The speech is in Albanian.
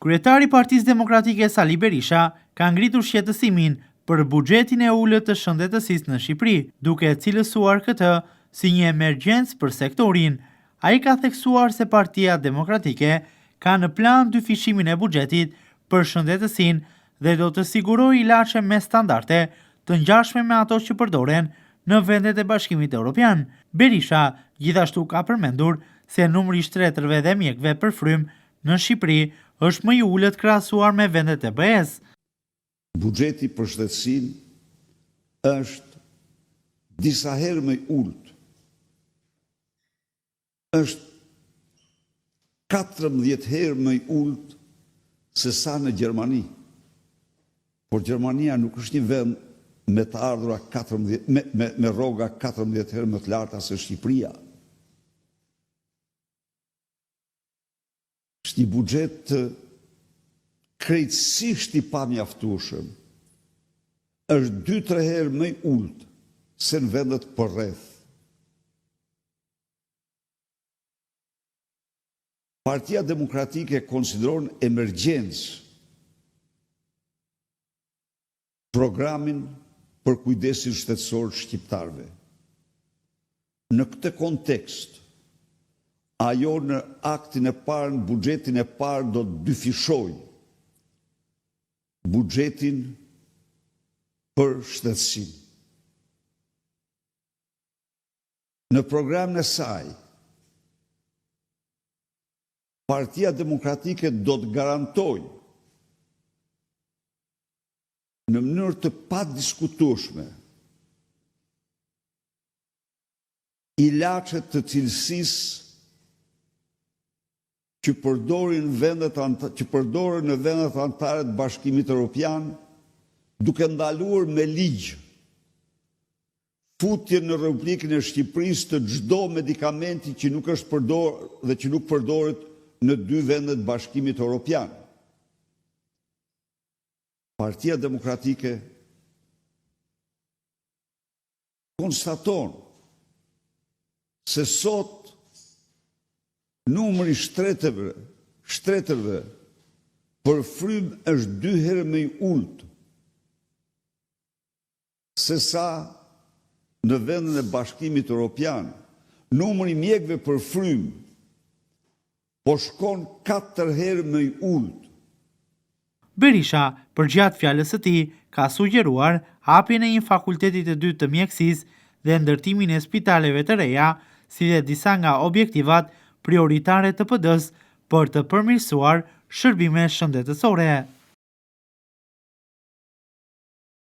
Kryetari i Partisë Demokratike Sali Berisha ka ngritur shqetësimin për buxhetin e ulët të shëndetësisë në Shqipëri, duke cilësuar këtë si një emergjencë për sektorin. Ai ka theksuar se Partia Demokratike ka në plan dyfishimin e buxhetit për shëndetësinë dhe do të sigurojë ilaçe me standarde të ngjashme me ato që përdoren në vendet e Bashkimit Evropian. Berisha gjithashtu ka përmendur se numri i shtretërve dhe mjekëve për frym në Shqipëri është më i ulët krahasuar me vendet e BE-s. Buxheti për shëndetësinë është disa herë më i ulët. Është 14 herë më i ulët se sa në Gjermani. Por Gjermania nuk është një vend me të ardhura 14 me rroga 14 herë më të larta se Shqipëria. Është një buxhet krejtësisht i pamjaftueshëm. Është 2-3 herë më i ulët se në vendet përreth. Partia Demokratike konsideron emergjencë programin për kujdesin shtetësor shqiptarëve. Në këtë kontekst, ajo në aktin e parë, në buxhetin e parë do të dyfishojë buxhetin për shtetësinë. Në programin e saj, Partia Demokratike do të garantojë në mënyrë të padiskutueshme ilaçe të cilësisë që përdoren në vendet anëtare të Bashkimit Evropian, duke ndaluar me ligj futjen në Republikën e Shqipërisë të çdo medikamenti që nuk është përdorur dhe që nuk përdoret në 2 vendet të Bashkimit Evropian. Partia Demokratike konstaton se sot numri shtretërve për frym është 2 herë më i ulët se sa në vendin e Bashkimit Evropian. Numri mjekëve për frym po shkon 4 herë më i ulët. Berisha, përgjatë fjalës së tij, ka sugjeruar hapjen e një fakulteti të dytë të mjekësisë dhe ndërtimin e spitaleve të reja, si dhe disa nga objektivat prioritare të PD-s për të përmirësuar shërbimet shëndetësore.